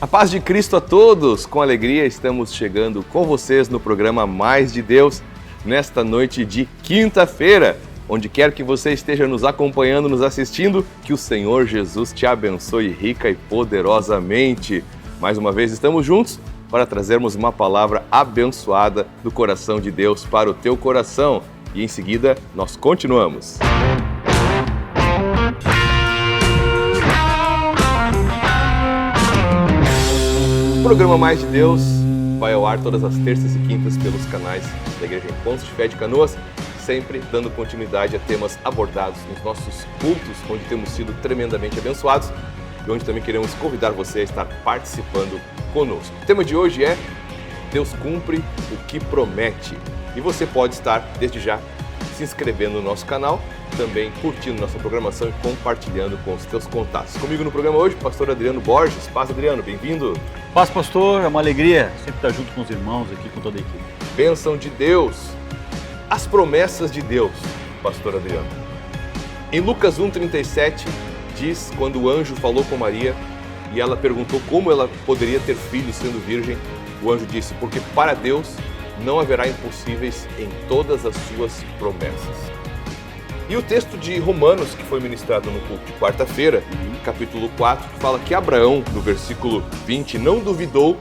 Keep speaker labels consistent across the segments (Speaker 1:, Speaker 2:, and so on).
Speaker 1: A paz de Cristo a todos! Com alegria estamos chegando com vocês no programa Mais de Deus, nesta noite de quinta-feira. Onde quer que você esteja nos acompanhando, nos assistindo, que o Senhor Jesus te abençoe rica e poderosamente. Mais uma vez estamos juntos para trazermos uma palavra abençoada do coração de Deus para o teu coração. E em seguida nós continuamos. O programa Mais de Deus vai ao ar todas as terças e quintas pelos canais da Igreja Encontros de Fé de Canoas, sempre dando continuidade a temas abordados nos nossos cultos, onde temos sido tremendamente abençoados e onde também queremos convidar você a estar participando conosco. O tema de hoje é Deus cumpre o que promete. E você pode estar, desde já, se inscrevendo no nosso canal, também curtindo nossa programação e compartilhando com os teus contatos. Comigo no programa hoje, o pastor Adriano Borges. Paz, Adriano, bem-vindo.
Speaker 2: Paz, pastor, é uma alegria sempre estar junto com os irmãos aqui, com toda a equipe.
Speaker 1: Bênção de Deus. As promessas de Deus, pastor Adriano. Em Lucas 1,37, diz, quando o anjo falou com Maria e ela perguntou como ela poderia ter filho sendo virgem, o anjo disse, porque para Deus não haverá impossíveis em todas as suas promessas. E o texto de Romanos, que foi ministrado no culto de quarta-feira, capítulo 4, fala que Abraão, no versículo 20, não duvidou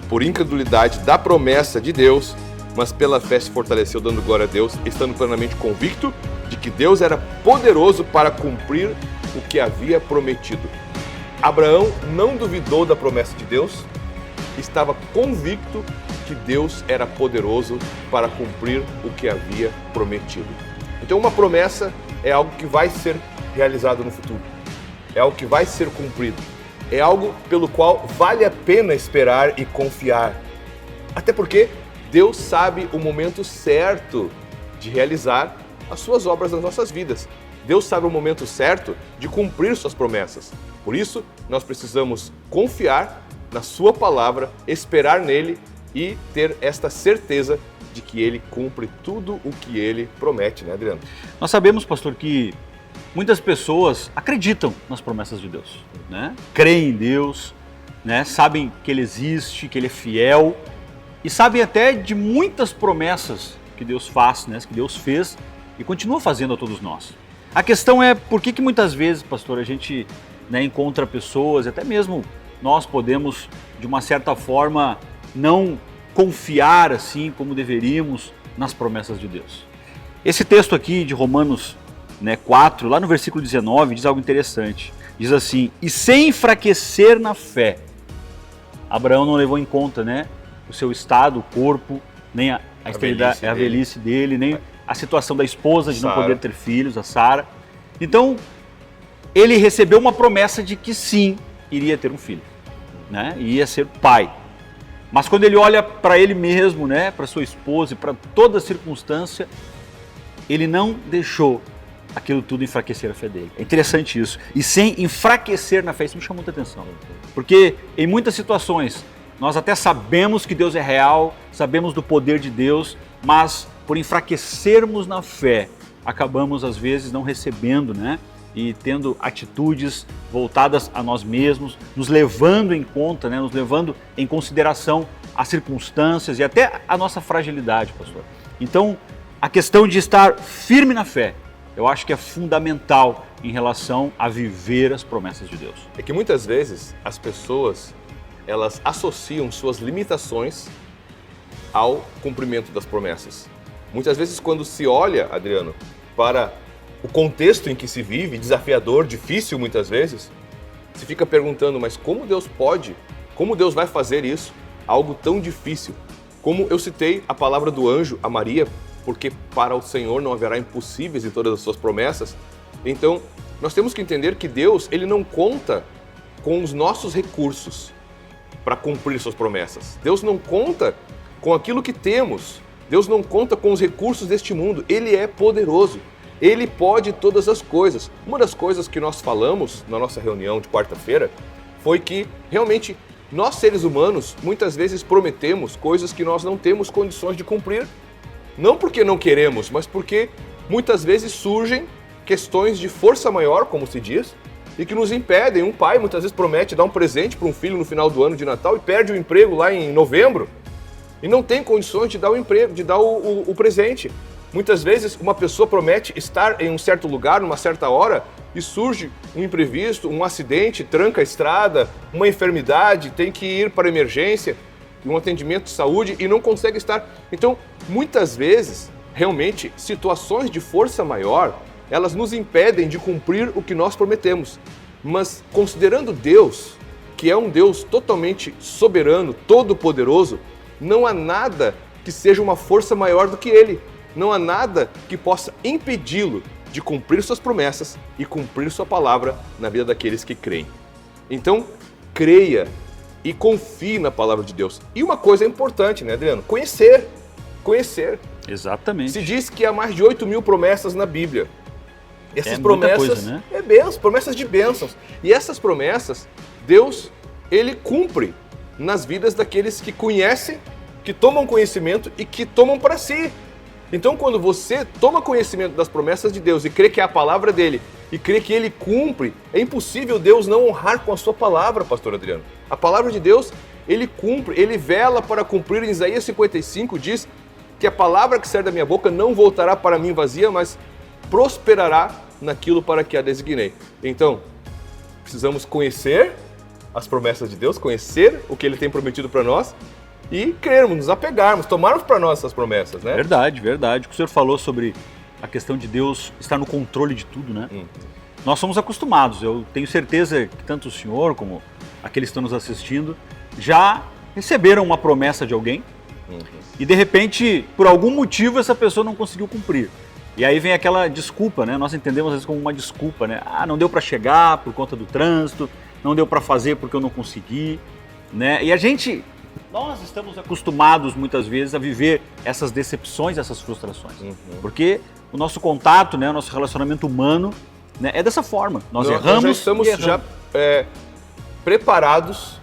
Speaker 1: por incredulidade da promessa de Deus, mas pela fé se fortaleceu dando glória a Deus, estando plenamente convicto de que Deus era poderoso para cumprir o que havia prometido. Abraão não duvidou da promessa de Deus, estava convicto que Deus era poderoso para cumprir o que havia prometido. Então uma promessa é algo que vai ser realizado no futuro, é algo que vai ser cumprido, é algo pelo qual vale a pena esperar e confiar. Até porque Deus sabe o momento certo de realizar as suas obras nas nossas vidas. Deus sabe o momento certo de cumprir suas promessas. Por isso, nós precisamos confiar na sua palavra, esperar nele e ter esta certeza de que ele cumpre tudo o que ele promete, né, Adriano?
Speaker 2: Nós sabemos, pastor, que muitas pessoas acreditam nas promessas de Deus, né? Creem em Deus, né? Sabem que ele existe, que ele é fiel e sabem até de muitas promessas que Deus faz, né? Que Deus fez e continua fazendo a todos nós. A questão é por que muitas vezes, pastor, a gente, né, encontra pessoas, até mesmo nós podemos, de uma certa forma, não confiar assim como deveríamos nas promessas de Deus. Esse texto aqui de Romanos, né, 4, lá no versículo 19, diz algo interessante. Diz assim, e sem enfraquecer na fé, Abraão não levou em conta, né, o seu estado, o corpo, nem a velhice dele, nem a situação da esposa de não poder ter filhos, a Sara. Então, ele recebeu uma promessa de que sim, iria ter um filho, né, ia ser pai. Mas quando ele olha para ele mesmo, né, para sua esposa e para toda a circunstância, ele não deixou aquilo tudo enfraquecer a fé dele. É interessante isso. E sem enfraquecer na fé, isso me chamou muita atenção. Porque em muitas situações, nós até sabemos que Deus é real, sabemos do poder de Deus, mas por enfraquecermos na fé, acabamos às vezes não recebendo, né? E tendo atitudes voltadas a nós mesmos, nos levando em conta, né, nos levando em consideração as circunstâncias e até a nossa fragilidade, pastor. Então, a questão de estar firme na fé, eu acho que é fundamental em relação a viver as promessas de Deus.
Speaker 1: É que muitas vezes as pessoas, elas associam suas limitações ao cumprimento das promessas. Muitas vezes quando se olha, Adriano, para o contexto em que se vive, desafiador, difícil muitas vezes, se fica perguntando, mas como Deus pode? Como Deus vai fazer isso? Algo tão difícil. Como eu citei a palavra do anjo a Maria, porque para o Senhor não haverá impossíveis em todas as suas promessas. Então, nós temos que entender que Deus, ele não conta com os nossos recursos para cumprir suas promessas. Deus não conta com aquilo que temos. Deus não conta com os recursos deste mundo. Ele é poderoso. Ele pode todas as coisas. Uma das coisas que nós falamos na nossa reunião de quarta-feira foi que, realmente, nós seres humanos, muitas vezes prometemos coisas que nós não temos condições de cumprir. Não porque não queremos, mas porque muitas vezes surgem questões de força maior, como se diz, e que nos impedem. Um pai muitas vezes promete dar um presente para um filho no final do ano de Natal e perde o emprego lá em novembro e não tem condições de dar o emprego, de dar o presente. Muitas vezes uma pessoa promete estar em um certo lugar, numa certa hora, e surge um imprevisto, um acidente, tranca a estrada, uma enfermidade, tem que ir para a emergência, um atendimento de saúde e não consegue estar. Então, muitas vezes, realmente, situações de força maior, elas nos impedem de cumprir o que nós prometemos. Mas, considerando Deus, que é um Deus totalmente soberano, todo-poderoso, não há nada que seja uma força maior do que Ele. Não há nada que possa impedi-lo de cumprir suas promessas e cumprir sua palavra na vida daqueles que creem. Então, creia e confie na palavra de Deus. E uma coisa importante, né, Adriano? Conhecer.
Speaker 2: Exatamente.
Speaker 1: Se diz que há mais de 8.000 promessas na Bíblia. Essas promessas,
Speaker 2: coisa, né?
Speaker 1: Promessas de bênçãos. E essas promessas, Deus, Ele cumpre nas vidas daqueles que conhecem, que tomam conhecimento e que tomam para si. Então, quando você toma conhecimento das promessas de Deus e crê que é a palavra dele e crê que ele cumpre, é impossível Deus não honrar com a sua palavra, pastor Adriano. A palavra de Deus, ele cumpre, ele vela para cumprir. Em Isaías 55 diz que a palavra que sair da minha boca não voltará para mim vazia, mas prosperará naquilo para que a designei. Então, precisamos conhecer as promessas de Deus, conhecer o que ele tem prometido para nós, e crermos, nos apegarmos, tomarmos para nós essas promessas, né?
Speaker 2: Verdade. O que o senhor falou sobre a questão de Deus estar no controle de tudo, né? Nós somos acostumados, eu tenho certeza que tanto o senhor como aqueles que estão nos assistindo já receberam uma promessa de alguém e de repente, por algum motivo, essa pessoa não conseguiu cumprir. E aí vem aquela desculpa, né? Nós entendemos às vezes como uma desculpa, né? Ah, não deu para chegar por conta do trânsito, não deu para fazer porque eu não consegui, né? E nós estamos acostumados muitas vezes a viver essas decepções, essas frustrações. Porque o nosso contato, né, o nosso relacionamento humano, né, é dessa forma. Nós erramos.
Speaker 1: Já estamos preparados,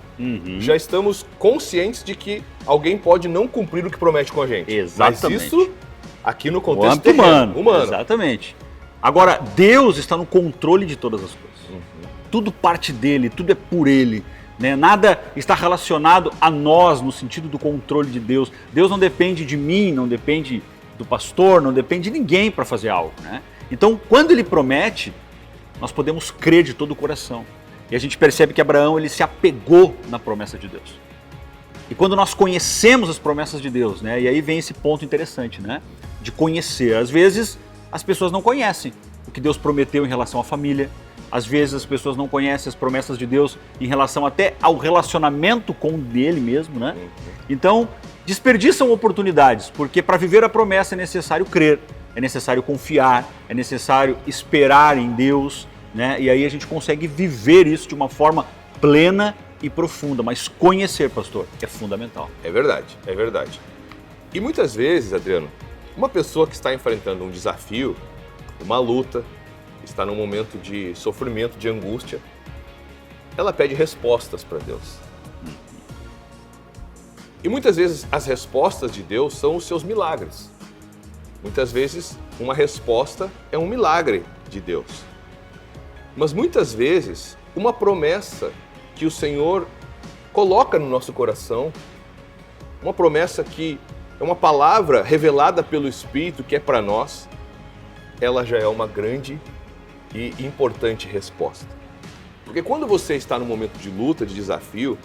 Speaker 1: já estamos conscientes de que alguém pode não cumprir o que promete com a gente.
Speaker 2: Exatamente.
Speaker 1: Mas isso aqui no contexto
Speaker 2: humano. Exatamente. Agora, Deus está no controle de todas as coisas. Tudo parte dele, tudo é por ele. Né? Nada está relacionado a nós no sentido do controle de Deus. Deus não depende de mim, não depende do pastor, não depende de ninguém para fazer algo. Né? Então, quando ele promete, nós podemos crer de todo o coração. E a gente percebe que Abraão ele se apegou na promessa de Deus. E quando nós conhecemos as promessas de Deus, né? E aí vem esse ponto interessante, né? De conhecer. Às vezes as pessoas não conhecem o que Deus prometeu em relação à família. Às vezes as pessoas não conhecem as promessas de Deus em relação até ao relacionamento com Ele mesmo, né? Então, desperdiçam oportunidades, porque para viver a promessa é necessário crer, é necessário confiar, é necessário esperar em Deus, né? E aí a gente consegue viver isso de uma forma plena e profunda, mas conhecer, pastor, é fundamental.
Speaker 1: É verdade. E muitas vezes, Adriano, uma pessoa que está enfrentando um desafio, uma luta, está num momento de sofrimento, de angústia, ela pede respostas para Deus. E muitas vezes as respostas de Deus são os seus milagres. Muitas vezes uma resposta é um milagre de Deus. Mas muitas vezes uma promessa que o Senhor coloca no nosso coração, uma promessa que é uma palavra revelada pelo Espírito que é para nós, ela já é uma grande e importante resposta. Porque quando você está num momento de luta, de desafio,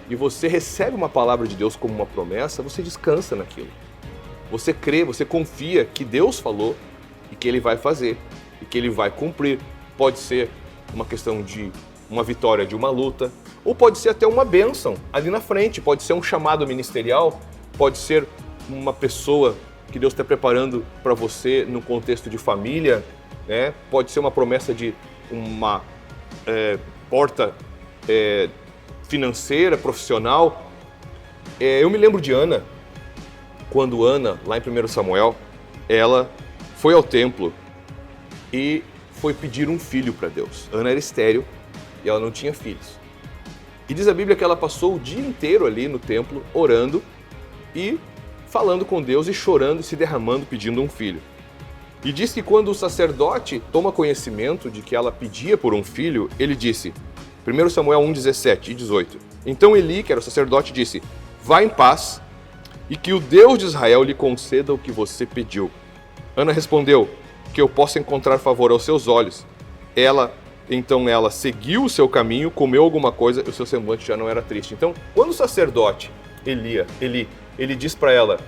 Speaker 1: e você recebe uma palavra de Deus como uma promessa, você descansa naquilo. Você crê, você confia que Deus falou e que Ele vai fazer, e que Ele vai cumprir. Pode ser uma questão de uma vitória de uma luta, ou pode ser até uma bênção ali na frente, pode ser um chamado ministerial, pode ser uma pessoa que Deus está preparando para você no contexto de família, né? Pode ser uma promessa de uma porta financeira, profissional. Eu me lembro de Ana, quando Ana, lá em 1 Samuel, ela foi ao templo e foi pedir um filho para Deus. Ana era estéril e ela não tinha filhos. E diz a Bíblia que ela passou o dia inteiro ali no templo, orando e falando com Deus e chorando e se derramando, pedindo um filho. E diz que quando o sacerdote toma conhecimento de que ela pedia por um filho, ele disse, 1 Samuel 1:17 e 18, então Eli, que era o sacerdote, disse, vá em paz e que o Deus de Israel lhe conceda o que você pediu. Ana respondeu, que eu possa encontrar favor aos seus olhos. Então ela seguiu o seu caminho, comeu alguma coisa e o seu semblante já não era triste. Então, quando o sacerdote Eli, ele diz para ela,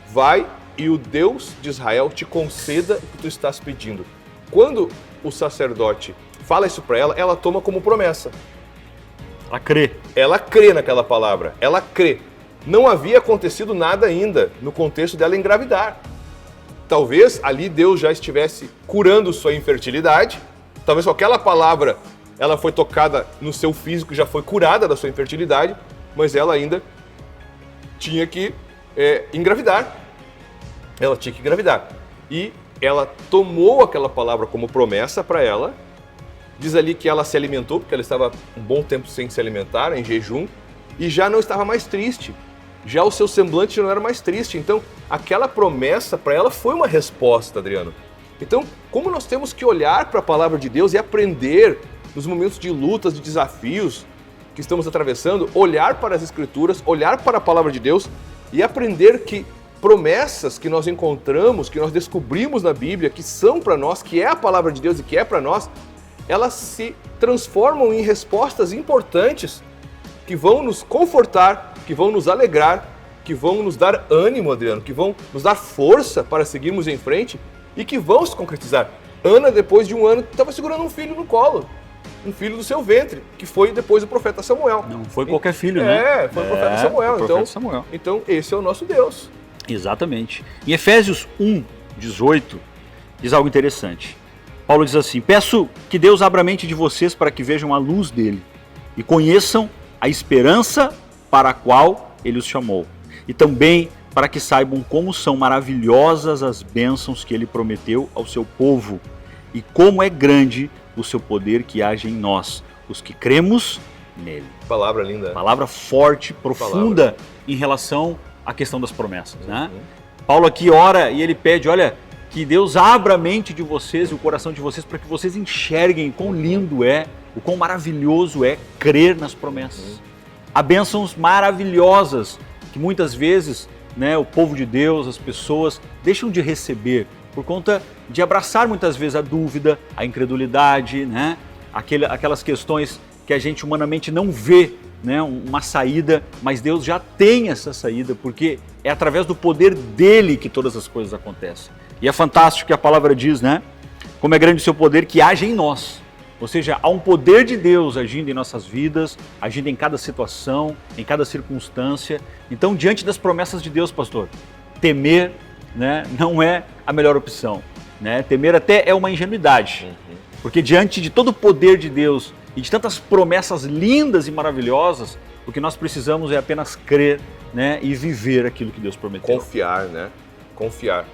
Speaker 1: vai e o Deus de Israel te conceda o que tu estás pedindo. Quando o sacerdote fala isso para ela, ela toma como promessa.
Speaker 2: Ela crê.
Speaker 1: Ela crê naquela palavra, ela crê. Não havia acontecido nada ainda no contexto dela engravidar. Talvez ali Deus já estivesse curando sua infertilidade, talvez com aquela palavra ela foi tocada no seu físico, já foi curada da sua infertilidade, mas ela ainda tinha que engravidar. Ela tinha que engravidar. E ela tomou aquela palavra como promessa para ela. Diz ali que ela se alimentou, porque ela estava um bom tempo sem se alimentar, em jejum, e já não estava mais triste. Já o seu semblante já não era mais triste. Então, aquela promessa para ela foi uma resposta, Adriano. Então, como nós temos que olhar para a palavra de Deus e aprender nos momentos de lutas, de desafios que estamos atravessando, olhar para as Escrituras, olhar para a palavra de Deus e aprender que promessas que nós encontramos, que nós descobrimos na Bíblia, que são para nós, que é a palavra de Deus e que é para nós, elas se transformam em respostas importantes que vão nos confortar, que vão nos alegrar, que vão nos dar ânimo, Adriano, que vão nos dar força para seguirmos em frente e que vão se concretizar. Ana, depois de um ano, estava segurando um filho no colo, um filho do seu ventre, que foi depois o profeta Samuel.
Speaker 2: Não foi qualquer filho, né?
Speaker 1: Foi o profeta Samuel.
Speaker 2: Foi o profeta Samuel.
Speaker 1: Então, esse é o nosso Deus.
Speaker 2: Exatamente. Em Efésios 1:18, diz algo interessante. Paulo diz assim, peço que Deus abra a mente de vocês para que vejam a luz dele e conheçam a esperança para a qual ele os chamou. E também para que saibam como são maravilhosas as bênçãos que ele prometeu ao seu povo e como é grande o seu poder que age em nós, os que cremos nele.
Speaker 1: Palavra linda.
Speaker 2: Palavra forte, profunda em relação à questão das promessas, né? Paulo aqui ora e ele pede, olha, que Deus abra a mente de vocês e o coração de vocês para que vocês enxerguem o quão lindo é, o quão maravilhoso é crer nas promessas. Há bênçãos maravilhosas que muitas vezes, né, o povo de Deus, as pessoas deixam de receber por conta de abraçar muitas vezes a dúvida, a incredulidade, né, aquelas questões que a gente humanamente não vê, né, uma saída, mas Deus já tem essa saída porque é através do poder dele que todas as coisas acontecem. E é fantástico que a palavra diz, né, como é grande o seu poder que age em nós. Ou seja, há um poder de Deus agindo em nossas vidas, agindo em cada situação, em cada circunstância. Então, diante das promessas de Deus, pastor, temer, né, não é a melhor opção. Né? Temer até é uma ingenuidade. Porque diante de todo o poder de Deus e de tantas promessas lindas e maravilhosas, o que nós precisamos é apenas crer, né, e viver aquilo que Deus prometeu.
Speaker 1: Confiar, né? Confiar.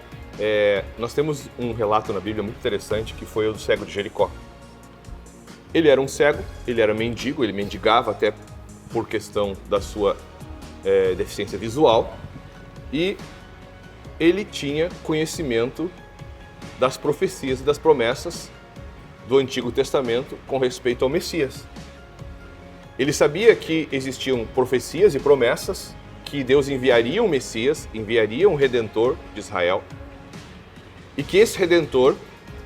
Speaker 1: Nós temos um relato na Bíblia muito interessante que foi o do cego de Jericó. Ele era um cego, ele era mendigo, ele mendigava até por questão da sua deficiência visual e ele tinha conhecimento das profecias e das promessas do Antigo Testamento com respeito ao Messias. Ele sabia que existiam profecias e promessas que Deus enviaria um Messias, enviaria um Redentor de Israel e que esse Redentor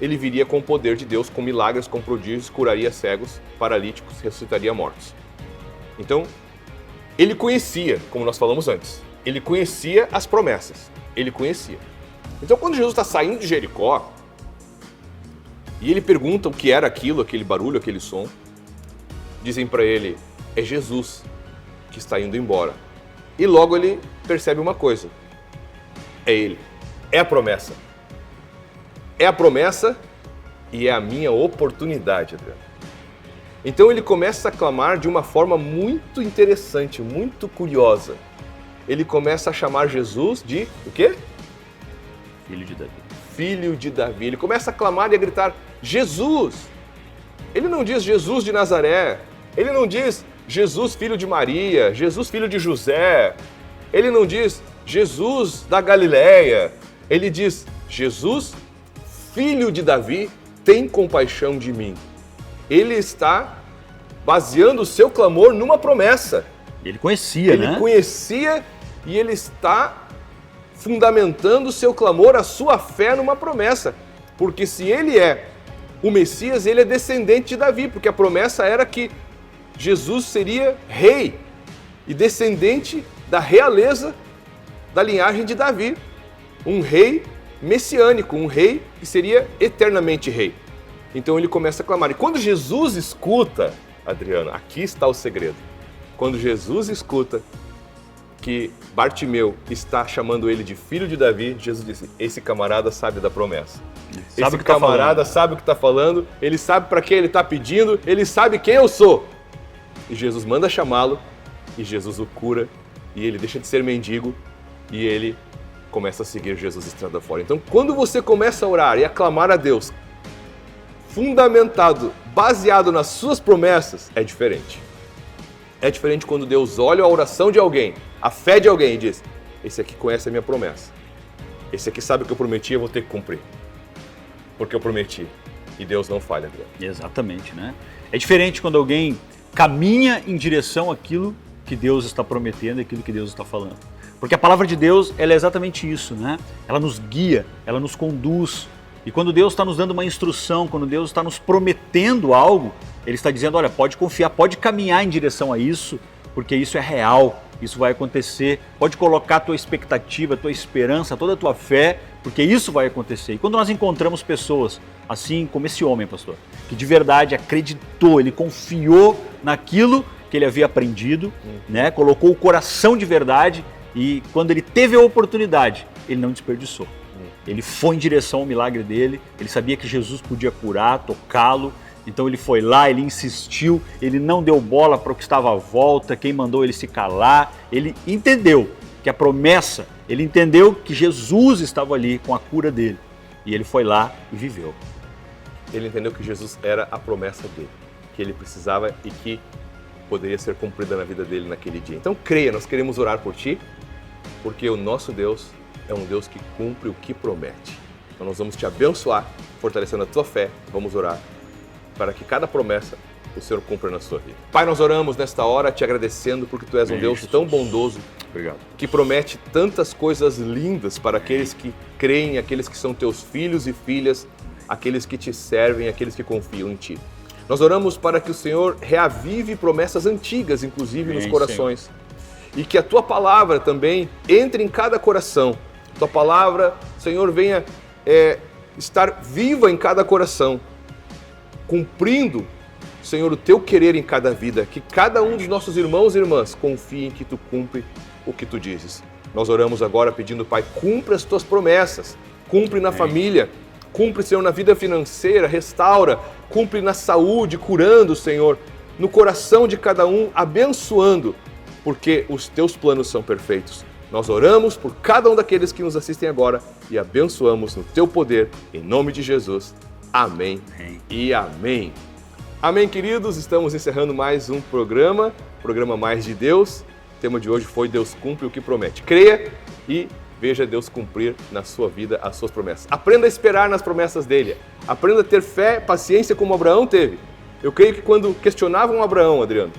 Speaker 1: ele viria com o poder de Deus, com milagres, com prodígios, curaria cegos, paralíticos, ressuscitaria mortos. Então, ele conhecia, como nós falamos antes, ele conhecia as promessas, ele conhecia. Então, quando Jesus está saindo de Jericó, e ele pergunta o que era aquilo, aquele barulho, aquele som, dizem para ele, é Jesus que está indo embora. E logo ele percebe uma coisa, é ele, é a promessa. É a promessa e é a minha oportunidade, Adriano. Então ele começa a clamar de uma forma muito interessante, muito curiosa. Ele começa a chamar Jesus de o quê?
Speaker 2: Filho de Davi.
Speaker 1: Filho de Davi. Ele começa a clamar e a gritar, Jesus! Ele não diz Jesus de Nazaré. Ele não diz Jesus filho de Maria, Jesus filho de José. Ele não diz Jesus da Galileia. Ele diz Jesus filho de Davi, tem compaixão de mim. Ele está baseando o seu clamor numa promessa.
Speaker 2: Ele conhecia,
Speaker 1: Ele conhecia e ele está fundamentando o seu clamor, a sua fé numa promessa. Porque se ele é o Messias, ele é descendente de Davi, porque a promessa era que Jesus seria rei e descendente da realeza da linhagem de Davi. Um rei messiânico, um rei que seria eternamente rei. Então ele começa a clamar. E quando Jesus escuta, Adriano, aqui está o segredo. Quando Jesus escuta que Bartimeu está chamando ele de filho de Davi, Jesus disse, esse camarada sabe da promessa. Esse camarada sabe o que está falando, ele sabe para quem ele está pedindo, ele sabe quem eu sou. E Jesus manda chamá-lo, e Jesus o cura, e ele deixa de ser mendigo, e ele começa a seguir Jesus estrada fora. Então, quando você começa a orar e a clamar a Deus, fundamentado, baseado nas suas promessas, é diferente. É diferente quando Deus olha a oração de alguém, a fé de alguém e diz, esse aqui conhece a minha promessa. Esse aqui sabe o que eu prometi, eu vou ter que cumprir. Porque eu prometi. E Deus não falha, Deus.
Speaker 2: Exatamente, né? É diferente quando alguém caminha em direção àquilo que Deus está prometendo, aquilo que Deus está falando. Porque a palavra de Deus, ela é exatamente isso, né? Ela nos guia, ela nos conduz. E quando Deus está nos dando uma instrução, quando Deus está nos prometendo algo, Ele está dizendo, olha, pode confiar, pode caminhar em direção a isso, porque isso é real, isso vai acontecer. Pode colocar a tua expectativa, a tua esperança, toda a tua fé, porque isso vai acontecer. E quando nós encontramos pessoas, assim como esse homem, pastor, que de verdade acreditou, ele confiou naquilo que ele havia aprendido, né? Colocou o coração de verdade e quando ele teve a oportunidade, ele não desperdiçou. Ele foi em direção ao milagre dele, ele sabia que Jesus podia curar, tocá-lo, então ele foi lá, ele insistiu, ele não deu bola para o que estava à volta, quem mandou ele se calar, ele entendeu que a promessa, ele entendeu que Jesus estava ali com a cura dele e ele foi lá e viveu.
Speaker 1: Ele entendeu que Jesus era a promessa dele, que ele precisava e que poderia ser cumprida na vida dele naquele dia. Então creia, nós queremos orar por ti, porque o nosso Deus é um Deus que cumpre o que promete. Então nós vamos te abençoar, fortalecendo a tua fé, vamos orar para que cada promessa o Senhor cumpra na sua vida. Pai, nós oramos nesta hora te agradecendo porque Tu és um Deus tão bondoso,
Speaker 2: Obrigado,
Speaker 1: que promete tantas coisas lindas para aqueles que creem, aqueles que são Teus filhos e filhas, aqueles que Te servem, aqueles que confiam em Ti. Nós oramos para que o Senhor reavive promessas antigas, inclusive nos corações, e que a Tua palavra também entre em cada coração. Tua palavra, Senhor, venha estar viva em cada coração, cumprindo, Senhor, o Teu querer em cada vida, que cada um dos nossos irmãos e irmãs confie em que Tu cumpre o que Tu dizes. Nós oramos agora pedindo, Pai, cumpre as Tuas promessas, cumpre na família, cumpre, Senhor, na vida financeira, restaura, cumpre na saúde, curando, Senhor, no coração de cada um, abençoando, porque os Teus planos são perfeitos. Nós oramos por cada um daqueles que nos assistem agora e abençoamos no Teu poder, em nome de Jesus. Amém e amém. Amém, queridos. Estamos encerrando mais um programa Mais de Deus. O tema de hoje foi Deus cumpre o que promete. Creia e veja Deus cumprir na sua vida as suas promessas. Aprenda a esperar nas promessas dele. Aprenda a ter fé, paciência como Abraão teve. Eu creio que quando questionavam Abraão, Adriano,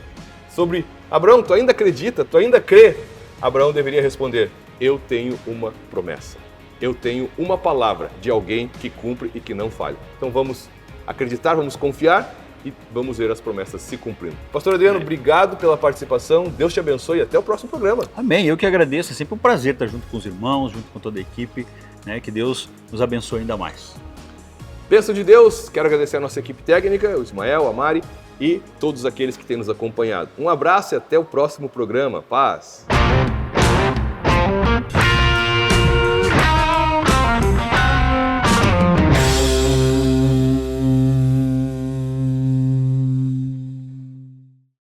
Speaker 1: sobre Abraão, tu ainda acredita, tu ainda crê? Abraão deveria responder, eu tenho uma promessa. Eu tenho uma palavra de alguém que cumpre e que não falha. Então vamos acreditar, vamos confiar e vamos ver as promessas se cumprindo. Pastor Adriano, obrigado pela participação. Deus te abençoe e até o próximo programa.
Speaker 2: Amém. Eu que agradeço. É sempre um prazer estar junto com os irmãos, junto com toda a equipe. Né? Que Deus nos abençoe ainda mais.
Speaker 1: Bênção de Deus. Quero agradecer a nossa equipe técnica, o Ismael, a Mari e todos aqueles que têm nos acompanhado. Um abraço e até o próximo programa. Paz.